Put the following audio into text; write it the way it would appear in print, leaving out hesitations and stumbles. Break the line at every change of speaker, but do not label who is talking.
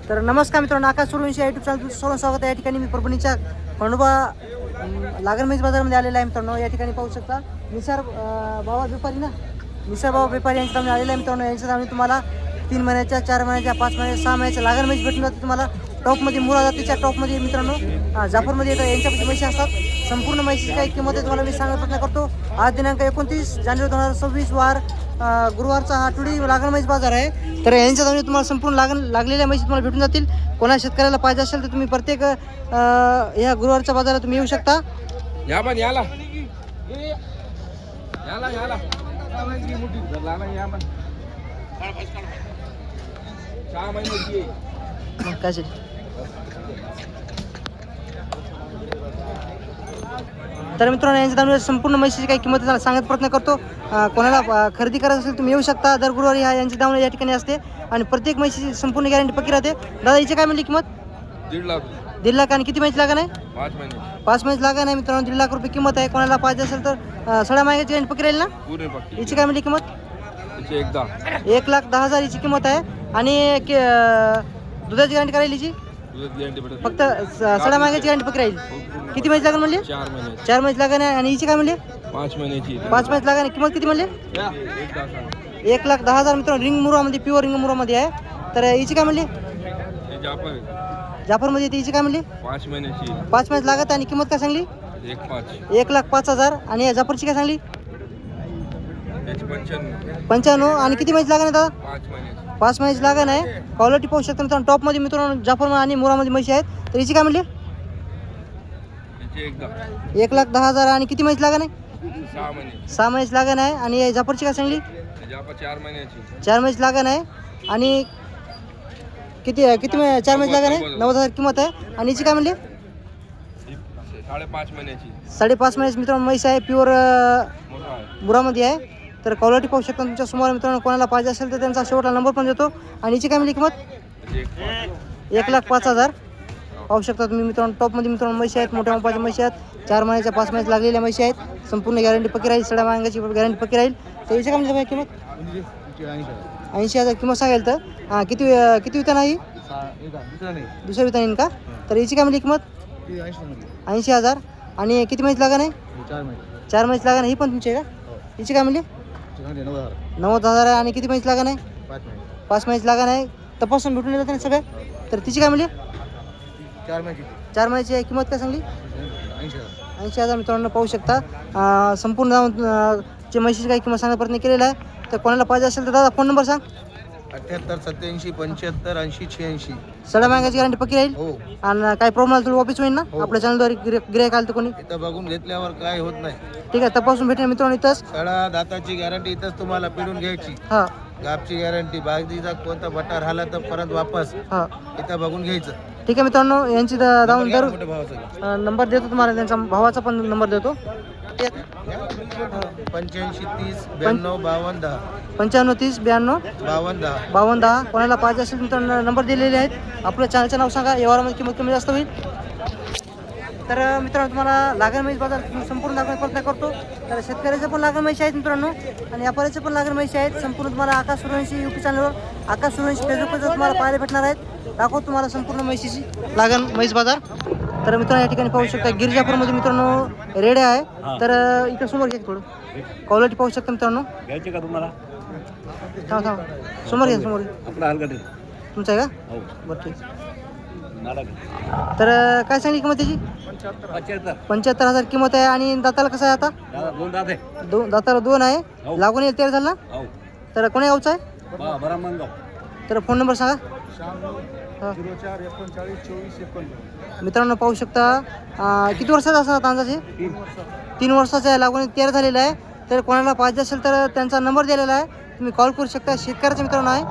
तर नमस्कार मित्रांनो, आकाश सूर्यवंशी यूट्यूब चॅनल सर्व स्वागत आहे. या ठिकाणी मी परभणीच्या खंडोबा लागण म्हैस बाजारामध्ये आलेला आहे मित्रांनो. या ठिकाणी पाहू शकता निसार बाबा व्यापारी ना, निसार बाबा व्यापारी यांच्या दावणी आलेला आहे मित्रांनो. यांच्या दावणी तुम्हाला 3 महिन्याच्या, 4 महिन्याच्या, 5 महिन्याच्या, 6 महिन्याच्या लागण म्हैस भेटून जाते तुम्हाला. टॉपमध्ये मुरा जातीच्या टॉपमध्ये मित्रांनो जाफरमध्ये येतं. यांच्यापाशी म्हशी असतात. संपूर्ण म्हशीची काही किंमत आहे तुम्हाला मी सांगण्याचा प्रयत्न करतो. आज दिनांक 29 जानेवारी 2026 वार गुरुवारचा हा आठवडी लागण म्हैस बाजार आहे. तर यांच्या दावणी तुम्हाला संपूर्ण लागलेल्या म्हशी तुम्हाला भेटून जातील. कोणा शेतकऱ्याला पाहिजे असेल तर तुम्ही प्रत्येक या गुरुवारच्या बाजारात तुम्ही येऊ शकता. तर मित्रांनो, यांच्या दावणीवर संपूर्ण म्हशीची काही किंमत सांगण्याचा प्रयत्न करतो. कोणाला खरेदी करायचं असेल तुम्ही येऊ शकता. दर गुरुवारी हा यांची दावणी या ठिकाणी असते आणि प्रत्येक म्हशीची संपूर्ण गॅरंटी पक्की राहते. दादा हिची काय म्हणली किंमत? 1.5 लाख. आणि किती म्हैस लागण आहे? 5 म्हैस लागण आहे मित्रांनो. 1.5 लाख रुपये किंमत आहे. कोणाला पाहिजे असेल तर सगळ्या मागायची गॅरंटी पक्की राहील ना? हिची काय म्हणली किंमत? 1,10,000 हिची किंमत आहे. आणि दुधाची गॅरंटी करायला हिची फक्त सडा मागायची गॅरंटी पक्की राहील. किती म्हैस लागण म्हणली? 4 म्हैस लागण आहे. आणि हिची काय म्हणली? 5 म्हैस लागण आहे. किंमत किती म्हणली? 1,10,000 मित्रांनो. रिंग मुरामध्ये, प्युअर रिंग मुरामध्ये आहे. तर हिची काय म्हणली? जाफरमध्ये येते. हिची काय म्हणली? 5 महिने लागत. आणि किंमत काय सांगली? 1,05,000. आणि या जाफरची काय सांगली? 95. आणि किती महिने लागण आहे दादा? 5 महिने लागण आहे. क्वालिटी पाहू शकता मित्रांनो. टॉपमध्ये मित्रांनो जाफर आणि मुरामध्ये म्हशी आहेत. तर हिची काय म्हणली? 1,10,000. आणि किती महिने लागण आहे? 6 महिने लागण आहे. आणि या जाफरची काय सांगली? 4 महिने लागण आहे. आणि किती 4 महिने लागण आहे. 90,000 किंमत आहे. आणि हिची काय म्हणली? 5.5 महिने मित्रांनो म्हैस आहे. प्युअर मुरामध्ये आहे. तर क्वालिटी पाहू शकता तुमच्या समोर मित्रांनो. कोणाला पाहिजे असेल तर त्यांचा शेवटला नंबर पण देतो. आणि हिची काय म्हणली किंमत? 1,05,000 पाहू शकता तुम्ही मित्रांनो. टॉपमध्ये मित्रांनो म्हशी आहेत. मोठ्या मापाच्या म्हशी आहेत. 4 महिन्याच्या, 5 महिन्याच्या लागलेल्या म्हशी आहेत. संपूर्ण गॅरंटी पक्की राहील. सड्या मागायची गॅरंटी पक्की राहील. तर हिची काय म्हणली किंमत? 80,000 किंमत सांगेल. तर किती वितान आहे? दुसऱ्या वितान येईल का? तर हिची काय म्हणली किंमत? 80,000. आणि किती महिने लागण आहे? 4 महिने लागण आहे. ही पण तुमची आहे का? हिची काय म्हणली? 90,000 आहे. आणि किती महिने लागण आहे? 5 महिने लागण आहे. तपासून भेटून येतात ना सगळ्या. तर तिची काय म्हणली? 4 महिन्याची आहे. किंमत काय सांगली? 80,000 मित्रांनो पाहू शकता. संपूर्ण जाऊन जे म्हशीची काही किंमत सांगण्याचा प्रयत्न केलेला आहे. तर कोणाला पाहिजे असेल तर दादा फोन नंबर सांग.
78 87 75 80 86.
सड्या मागायची गॅरंटी पक्की राहील.
हो.
आणि काही प्रॉब्लेम आला तर वापस होईल ना? आपल्या चॅनलद्वारे गिरायक आलं तर कोणी
इथं बघून घेतल्यावर काय होत नाही.
ठीक आहे. तपासून भेटेल मित्रांनो इथंच.
सडा दाताची गॅरंटी इथंच तुम्हाला पिळून घ्यायची.
हां
गापची गॅरंटी. बागदीचा कोणता बटार राहिला तर परत वापस
हां
इथं बघून घ्यायचं.
ठीक आहे मित्रांनो. यांची दावून दर
मोठ्या भावाचं
नंबर देतो तुम्हाला. त्यांचा भावाचा पण नंबर देतो.
85 30 92 52 10.
95 30 92
52 10.
52 10. कोणाला पाहिजे असेल मित्रांनो नंबर दिलेले आहेत. आपल्या चॅनलचं नाव सांगा. व्यवहारामध्ये किंमत कमी जास्त होईल. तर मित्रांनो तुम्हाला लागण म्हैस बाजार संपूर्ण दाखवण्याचा प्रयत्न करतो. तर शेतकऱ्याचे पण लागण म्हैशी आहेत मित्रांनो. आणि व्यापाऱ्याचे पण लागण म्हैशी आहेत. संपूर्ण तुम्हाला आकाश सूर्यवंशी यूट्यूब चॅनलवर, आकाश सूर्यवंशी फेसबुकवर तुम्हाला पाहायला भेटणार आहेत. दाखवतो तुम्हाला संपूर्ण म्हैशीची लागण म्हैस बाजार. तर मित्रांनो या ठिकाणी पाहू शकता गिरजापूरमध्ये मित्रांनो रेड्या आहे. तर इथं समोर घ्या थोडं. क्वालिटी पाहू शकता मित्रांनो.
घ्यायचे का तुम्हाला?
थांब समोर घ्या. समोर
आपला हलगट
तुमचं आहे का?
हो.
बरं ठीक.
नाला
तर काय सांगली किंमत त्याची? 75,000 किंमत आहे. आणि दाताला कसं आहे आता?
2 दात आहे.
दाताला 2 आहे.
हो.
लागून येईल तयार झाला ना?
हो.
तर कोण्या गावचा आहे?
बरामनगाव.
तर फोन नंबर सांगा.
04 39 24 51.
मित्रांनो पाहू शकता किती वर्षाचा असतात अंदाजे? 3 वर्षाचा आहे. लागून तयार झालेला आहे. तर कोणाला पाहिजे असेल तर त्यांचा नंबर दिलेला आहे. तुम्ही कॉल करू शकता. शेतकऱ्याचा मित्रांनो आहे.